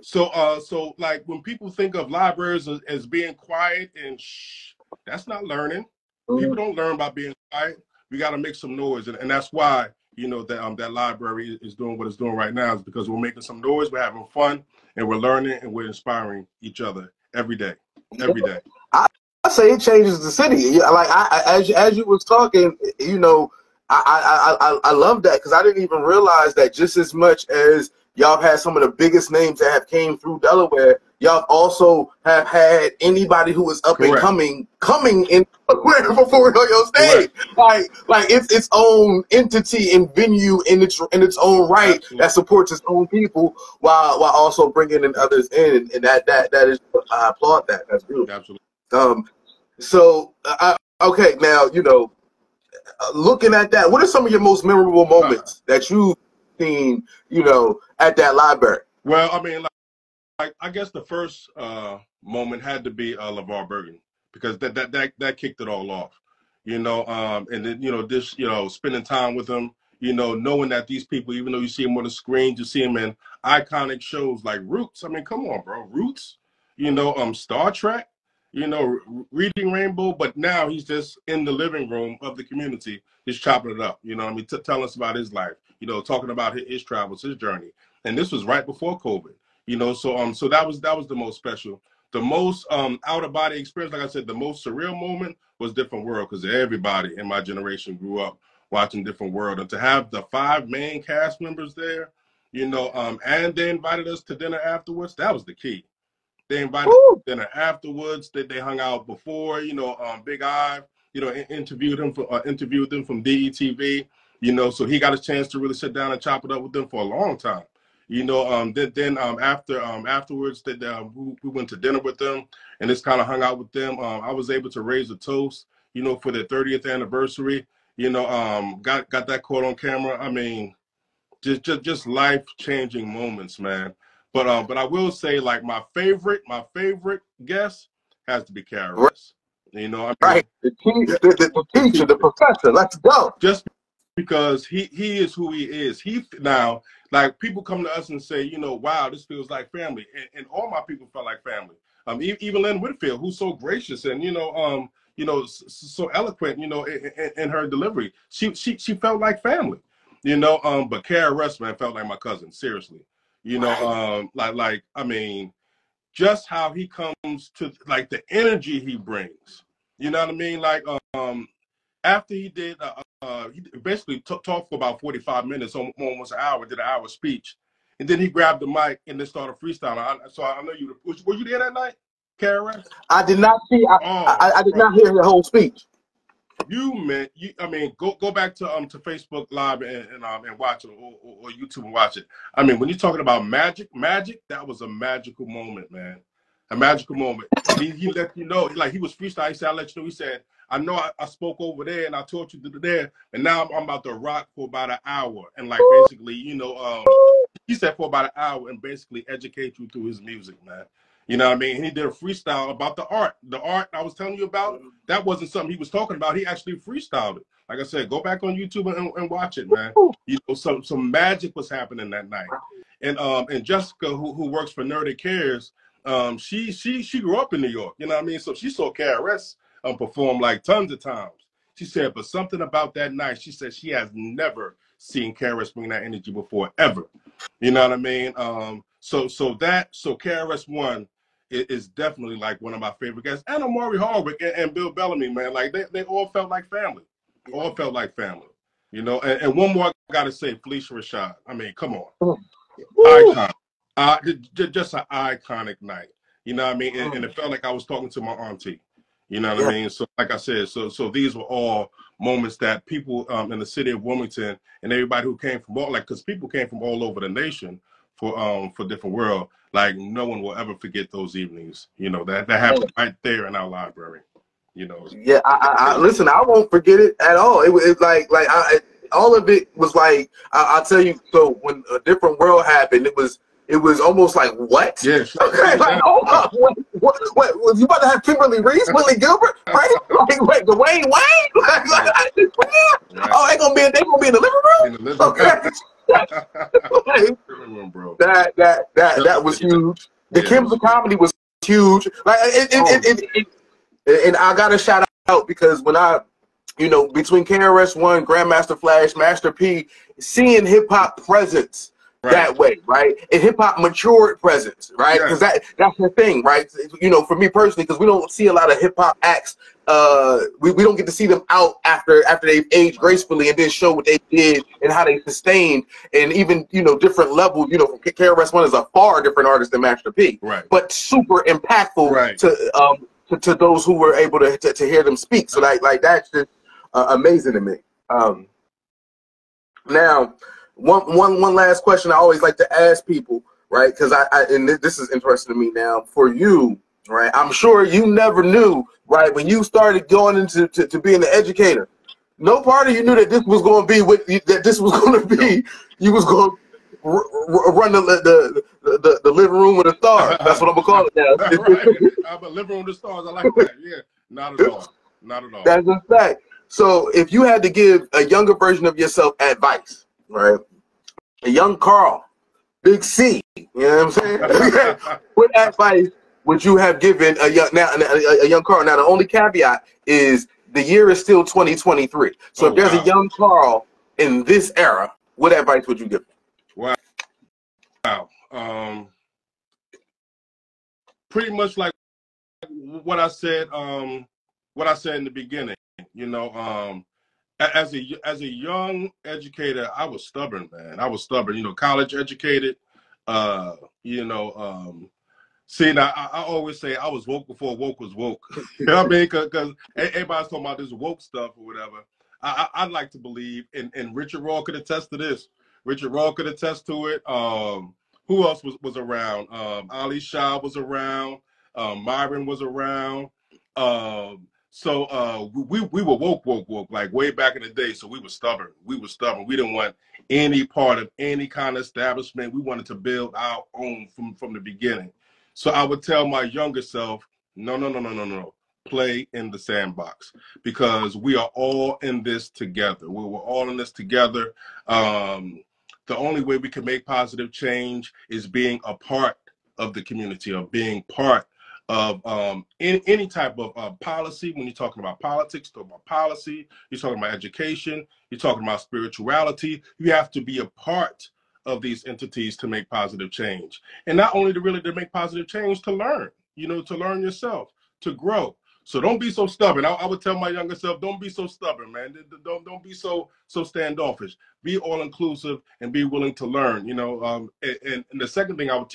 So so like when people think of libraries as being quiet and shh, that's not learning. People don't learn by being quiet. We got to make some noise, and that's why, you know, that that library is doing what it's doing right now, is because we're making some noise, we're having fun, and we're learning, and we're inspiring each other every day. Every day. I say it changes the city. Like as you was talking, you know, I love that, because I didn't even realize that just as much as y'all had some of the biggest names that have came through Delaware, y'all also have had anybody who is up Correct. and coming in before on your stage. Like it's its own entity and venue in its own right. Absolutely. That supports its own people while also bringing in others in, and that is, I applaud that. That's beautiful. Absolutely. So okay, now, you know, looking at that, what are some of your most memorable moments that you've seen, you know, at that library? Well, I mean, like I guess the first moment had to be LeVar Burton, because that kicked it all off, you know. And then, you know, this, you know, spending time with them, you know, knowing that these people, even though you see them on the screen, you see them in iconic shows like Roots. I mean, come on, bro, Roots. You know, Star Trek. You know, Reading Rainbow, but now he's just in the living room of the community, just chopping it up. You know what I mean? Telling us about his life, you know, talking about his travels, his journey. And this was right before COVID, you know, so so that was the most special. The most out of body experience, like I said, the most surreal moment was Different World, because everybody in my generation grew up watching Different World. And to have the 5 main cast members there, you know, and they invited us to dinner afterwards, that was the key. They invited us to dinner afterwards. They hung out before, you know. Big Ive, you know, interviewed them from DETV, you know, so he got a chance to really sit down and chop it up with them for a long time, you know. Then afterwards, we went to dinner with them and just kind of hung out with them. I was able to raise a toast, you know, for their 30th anniversary, you know. Got that caught on camera. I mean, just life-changing moments, man. But I will say, like, my favorite guest has to be KRS. You know, I mean, right, the teacher, the professor. Let's go. Just because he is who he is. He now, like, people come to us and say, you know, wow, this feels like family, and all my people felt like family. Even Lynn Whitfield, who's so gracious and, you know, so eloquent, you know, in her delivery, she felt like family. You know, but KRS, man, felt like my cousin, seriously. You know, like I mean, just how he comes to, like, the energy he brings. You know what I mean? Like, after he did, he basically talked for about 45 minutes, almost an hour, did an hour speech, and then he grabbed the mic and then started freestyling. So I know you were you there that night, KRS? I did not see. I did not hear the whole speech. I mean, go back to Facebook Live and watch it, or YouTube and watch it. I mean, when you're talking about magic, that was a magical moment, man. A magical moment. He let you know, like, he was freestyle. He said, "I'll let you know." He said, "I know I spoke over there and I taught you to there, and now I'm about to rock for about an hour and, like, basically, you know, he said for about an hour and basically educate you through his music, man." You know what I mean? And he did a freestyle about the art. The art I was telling you about, that wasn't something he was talking about. He actually freestyled it. Like I said, go back on YouTube and watch it, man. You know, some magic was happening that night. And Jessica, who works for Nerdy Cares, she grew up in New York. You know what I mean? So she saw KRS perform like tons of times. She said, but something about that night, she said she has never seen KRS bring that energy before, ever. You know what I mean? So KRS One is definitely like one of my favorite guests. And Amari Hardwick and Bill Bellamy, man, like they all felt like family. All felt like family. You know, and one more I gotta say, Felicia Rashad. I mean, come on. Icon. Just an iconic night. You know what I mean? And it felt like I was talking to my auntie. You know what I mean? So like I said, so these were all moments that people in the city of Wilmington and everybody who came from all, like, because people came from all over the nation for different world. Like, no one will ever forget those evenings. You know, that happened right there in our library. You know. Yeah, I listen. I won't forget it at all. It was like all of it was like I'll tell you. So when A Different World happened, it was almost like, what? Yeah, sure. Okay, like, hold up, what? Was you about to have Kimberly Reese, Willie Gilbert, right? Like, wait, Dwayne Wayne? Oh, they gonna be in the living room? Okay. That was huge. The Kim's of Comedy was huge. Like, and I gotta shout out because when between KRS One, Grandmaster Flash, Master P, seeing hip hop presence that way, right? And hip hop matured presence, right? Because that's the thing, right? You know, for me personally, because we don't see a lot of hip hop acts. We don't get to see them out after they've aged gracefully and then show what they did and how they sustained, and even different levels. You know, KRS One is a far different artist than Master P, right? But super impactful to those who were able to hear them speak. So like that's just amazing to me. Now, one last question I always like to ask people, right? Because and this is interesting to me now. For you, right? I'm sure you never knew, right, when you started going into to being an educator. No part of you knew that this was going to be you was going to run the living room with the stars. That's what I'm gonna call it now. But living room with the stars, I like that. Yeah, not at all. Not at all. That's a fact. So if you had to give a younger version of yourself advice, right? A young Carl, Big C, you know what I'm saying? What advice would you have given a young Carl? Now the only caveat is the year is still 2023. So if there's a young Carl in this era, what advice would you give? Wow. Pretty much like what I said in the beginning. You know, as a young educator, I was stubborn, man. I was stubborn. You know, college educated. See, now I always say I was woke before woke was woke. You know what I mean? Because everybody's talking about this woke stuff or whatever. I'd like to believe, and Richard Raw could attest to this. Richard Raw could attest to it. Who else was around? Ali Shah was around. Myron was around. So we were woke, like way back in the day. So we were stubborn. We didn't want any part of any kind of establishment. We wanted to build our own from the beginning. So I would tell my younger self, no. Play in the sandbox, because we are all in this together. We're all in this together. The only way we can make positive change is being a part of the community, or being part of any type of policy. When you're talking about politics, talking about policy, you're talking about education, you're talking about spirituality, you have to be a part of these entities to make positive change. And not only to make positive change, to learn, to learn yourself, to grow. So don't be so stubborn. I would tell my younger self, don't be so stubborn, man. Don't be so standoffish. Be all inclusive and be willing to learn. And the second thing I would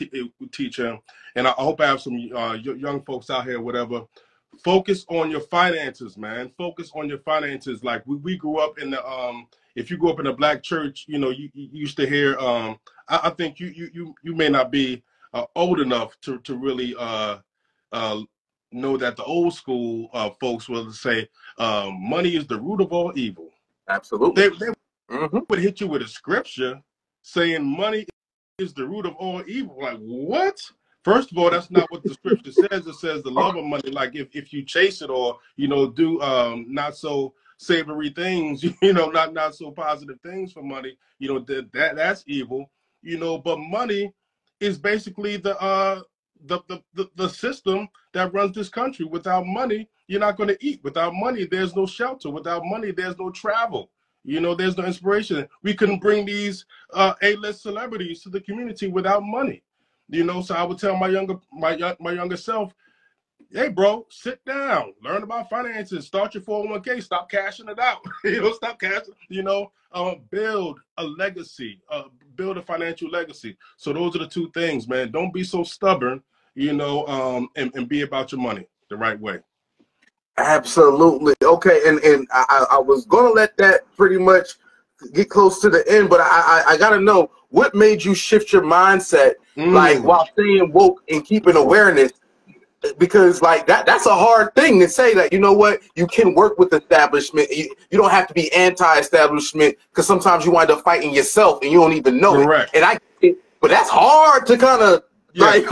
teach him, and I hope I have some young folks out here, whatever. Focus on your finances, man. Focus on your finances. Like we grew up in the if you grew up in a black church, you used to hear. I think you may not be old enough to really know that the old school folks will say money is the root of all evil. Absolutely. They would hit you with a scripture saying money is the root of all evil. Like, what? First of all, that's not what the scripture says. It says the love of money, like if you chase it or do not so savory things, you know, not so positive things for money, you know, that's evil, you know. But money is basically the system that runs this country. Without money, you're not going to eat. Without money, there's no shelter. Without money, there's no travel. You know, there's no inspiration. We couldn't bring these A-list celebrities to the community without money. You know, so I would tell my younger self, hey, bro, sit down, learn about finances, start your 401k, stop cashing it out. You know, stop cashing, you know, build a legacy, build a financial legacy. So those are the two things, man. Don't be so stubborn, you know, and be about your money the right way. Absolutely. Okay, and I was gonna let that pretty much get close to the end, but I gotta know what made you shift your mindset, like while staying woke and keeping awareness, because like that's a hard thing to say, that you know what, you can work with establishment, you don't have to be anti-establishment, because sometimes you wind up fighting yourself and you don't even know Correct. it. But that's hard to kind of like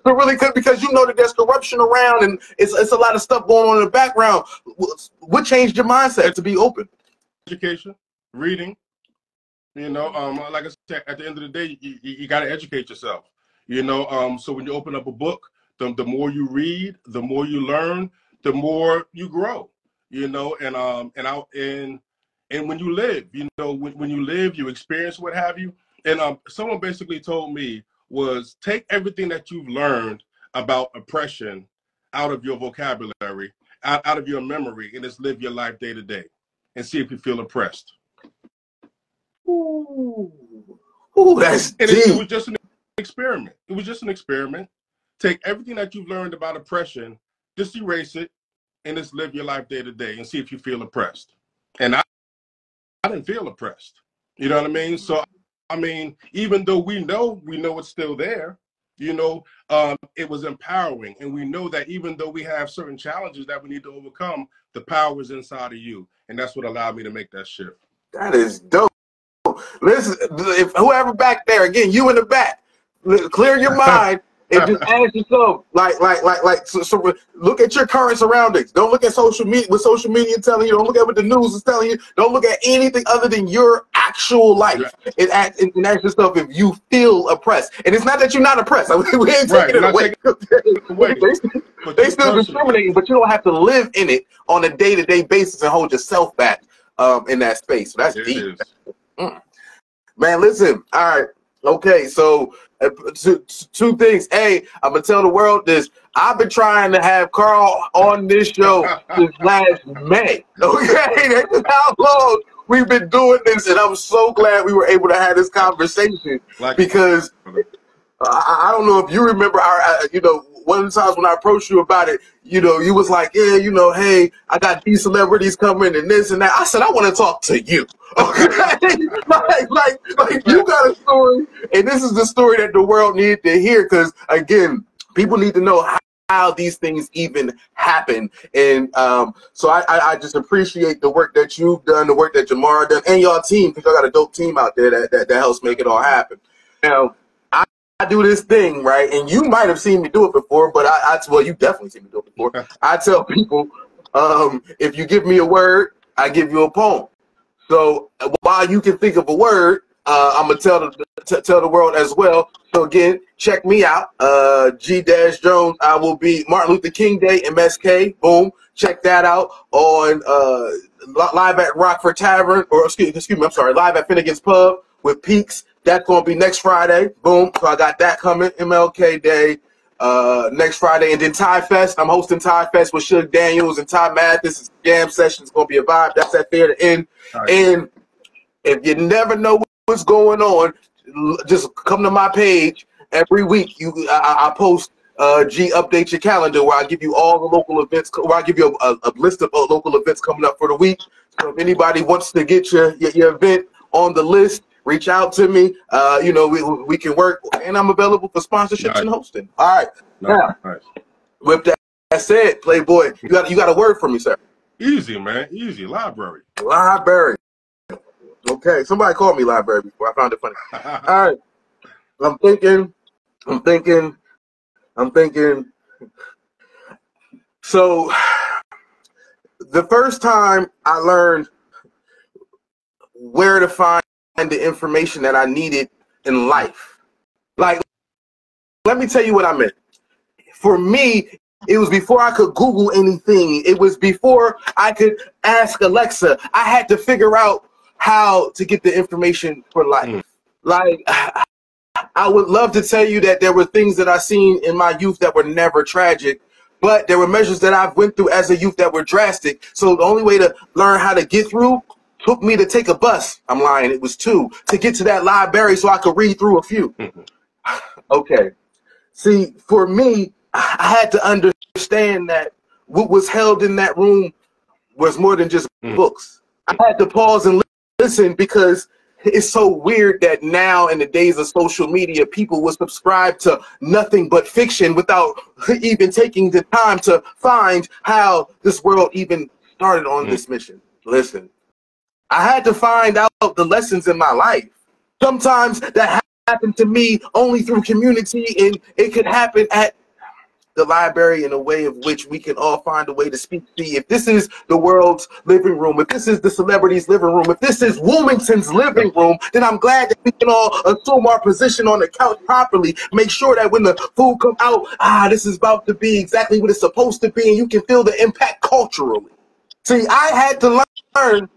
to really, because you know that there's corruption around and it's a lot of stuff going on in the background. What changed your mindset to be open? Education, reading, you know, like I said, at the end of the day, you got to educate yourself, you know. So when you open up a book, the more you read, the more you learn, the more you grow, you know. And when you live, you know, when you live, you experience what have you. And someone basically told me was, take everything that you've learned about oppression out of your vocabulary, out of your memory, and just live your life day to day and see if you feel oppressed. Ooh, that's deep. It was just an experiment. It was just an experiment. Take everything that you've learned about oppression, just erase it, and just live your life day to day and see if you feel oppressed. And I didn't feel oppressed. You know what I mean? So, I mean, even though we know it's still there, you know, it was empowering. And we know that even though we have certain challenges that we need to overcome, the power is inside of you. And that's what allowed me to make that shift. That is dope. Listen, if whoever back there, again, you in the back, clear your mind and just ask yourself, so look at your current surroundings. Don't look at social media, what social media is telling you. Don't look at what the news is telling you. Don't look at anything other than your actual life. And ask yourself if you feel oppressed. And it's not that you're not oppressed. We ain't taking it away. They still discriminating, but you don't have to live in it on a day-to-day basis and hold yourself back in that space. So that's deep. Man, listen. All right. Okay, so two things. A, I'm gonna tell the world this. I've been trying to have Carl on this show since last May. Okay, that's how long we've been doing this, and I'm so glad we were able to have this conversation, because I don't know if you remember you know, one of the times when I approached you about it, you know, you was like, yeah, you know, hey, I got these celebrities coming and this and that. I said, I want to talk to you. Okay? like you got a story, and this is the story that the world needed to hear, because, again, people need to know how these things even happen. And so I just appreciate the work that you've done, the work that Jamar done, and your team, because y'all got a dope team out there that helps make it all happen. Now, I do this thing, right? And you might have seen me do it before, but well, you definitely seen me do it before. I tell people, if you give me a word, I give you a poem. So while you can think of a word, I'm gonna tell the world as well. So again, check me out, G-Jones. I will be Martin Luther King Day, MSK. Boom, check that out on live at Rockford Tavern, or excuse me, I'm sorry, live at Finnegan's Pub with Peaks. That's going to be next Friday. Boom. So I got that coming. MLK Day next Friday. And then Thai Fest. I'm hosting Thai Fest with Suge Daniels and Ty Mathis. It's a jam session. It's going to be a vibe. That's at there to end. Right. And if you never know what's going on, just come to my page every week. I post G Update Your Calendar, where I give you all the local events, where I give you a list of local events coming up for the week. So if anybody wants to get your event on the list, reach out to me. You know, we can work, and I'm available for sponsorships and hosting. All right. Now, with that said, Playboy, you got a word for me, sir? Easy, man. Easy. Library. Library. Okay. Somebody called me library before. I found it funny. All right. I'm thinking. So the first time I learned where to find the information that I needed in life. Like, let me tell you what I meant. For me, it was before I could Google anything. It was before I could ask Alexa. I had to figure out how to get the information for life. Like, I would love to tell you that there were things that I seen in my youth that were never tragic, but there were measures that I've went through as a youth that were drastic. So the only way to learn how to get through took me to take a bus. I'm lying. It was 2 to get to that library so I could read through a few. Okay. See, for me, I had to understand that what was held in that room was more than just books. I had to pause and listen because it's so weird that now in the days of social media, people will subscribe to nothing but fiction without even taking the time to find how this world even started on this mission. Listen, I had to find out the lessons in my life. Sometimes that happened to me only through community, and it could happen at the library in a way of which we can all find a way to speak. See, if this is the world's living room, if this is the celebrity's living room, if this is Wilmington's living room, then I'm glad that we can all assume our position on the couch properly. Make sure that when the food comes out, this is about to be exactly what it's supposed to be, and you can feel the impact culturally. See, I had to learn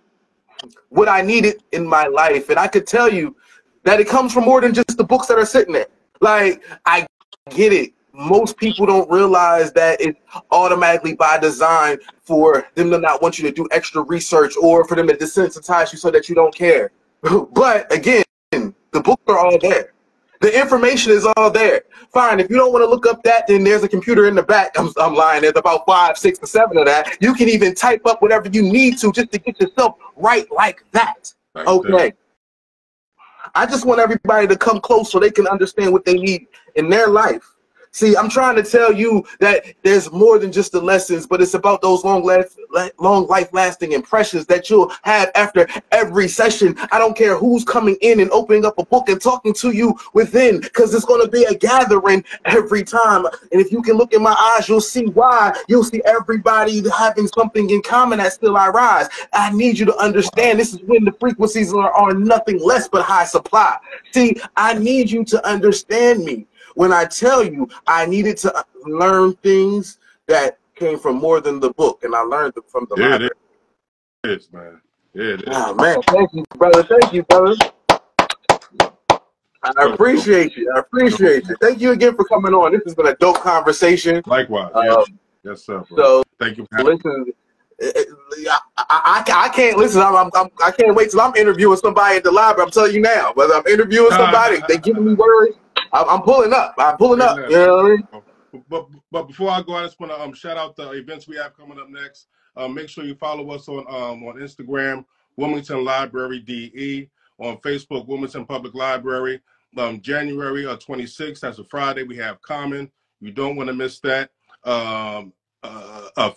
what I needed in my life, and I could tell you that it comes from more than just the books that are sitting there. Like, I get it. Most people don't realize that it's automatically by design for them to not want you to do extra research or for them to desensitize you so that you don't care. But again, the books are all there. The information is all there. Fine, if you don't want to look up that, then there's a computer in the back. I'm lying. There's about 5, 6, or 7 of that. You can even type up whatever you need to just to get yourself right like that. Okay. I just want everybody to come close so they can understand what they need in their life. See, I'm trying to tell you that there's more than just the lessons, but it's about those long life-lasting impressions that you'll have after every session. I don't care who's coming in and opening up a book and talking to you within, because it's going to be a gathering every time. And if you can look in my eyes, you'll see why. You'll see everybody having something in common that still I rise. I need you to understand this is when the frequencies are nothing less but high supply. See, I need you to understand me. When I tell you I needed to learn things that came from more than the book, and I learned them from the library. It is, man. It is. Oh, man. Thank you, brother. Thank you, brother. I appreciate you. I appreciate you. Thank you again for coming on. This has been a dope conversation. Likewise. Yes, sir. Bro. So, thank you. Listen, I can't listen. I can't wait till I'm interviewing somebody at the library. I'm telling you now. Whether I'm interviewing somebody, they giving me words. I'm pulling up. I'm pulling up. You know what I mean? But before I go, I just want to shout out the events we have coming up next. Make sure you follow us on Instagram, Wilmington Library DE, on Facebook, Wilmington Public Library. January 26th, that's a Friday, we have Common. You don't want to miss that.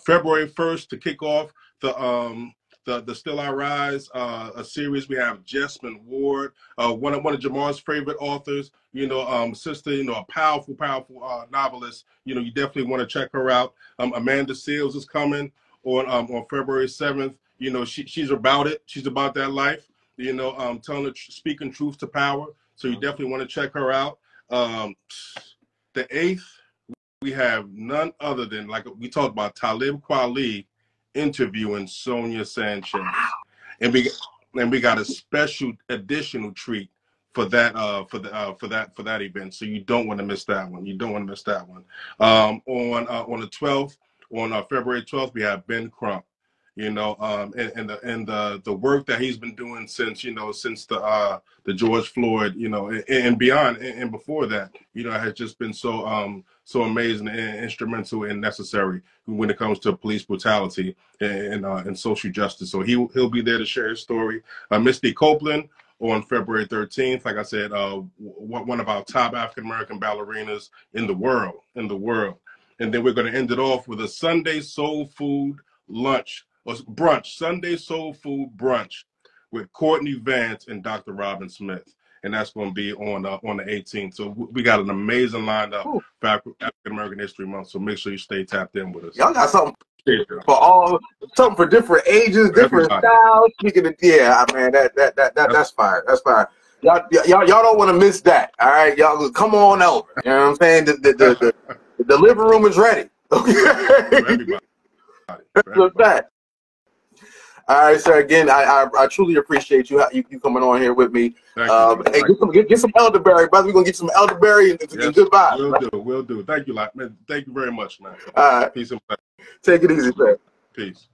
February 1st to kick off the Still I Rise a series. We have Jessamine Ward, one of Jamar's favorite authors. Sister, a powerful novelist. You definitely want to check her out. Amanda Seals is coming on February 7th. She's about it. She's about that life. Speaking truth to power. So you definitely want to check her out. The 8th, we have none other than, like we talked about, Talib Kweli interviewing Sonia Sanchez, and we got a special additional treat for that event. So you don't want to miss that one. You don't want to miss that one. On the 12th, on February 12th, we have Ben Crump. And the work that he's been doing since the George Floyd, and beyond and before that, has just been so amazing and instrumental and necessary when it comes to police brutality and social justice. So he'll be there to share his story. Misty Copeland on February 13th, like I said, one of our top African American ballerinas in the world. And then we're going to end it off with a Sunday soul food Sunday soul food brunch with Courtney Vance and Dr. Robin Smith. And that's going to be on the 18th. So we got an amazing lineup for African American History Month. So make sure you stay tapped in with us. Y'all got something appreciate you. for all, something for different ages, different Everybody. styles. Speaking of, yeah, man, that's fire. That's fire. Y'all don't want to miss that. All right, y'all come on over. You know what I'm saying? The living room is ready. Okay. For everybody. Look back. All right, sir. Again, I truly appreciate you coming on here with me. Hey, get some elderberry, brother. We're gonna get some elderberry and good vibes. We'll do. Thank you, man. Thank you very much, man. All right. Peace and blessings. Take it easy, sir. Peace.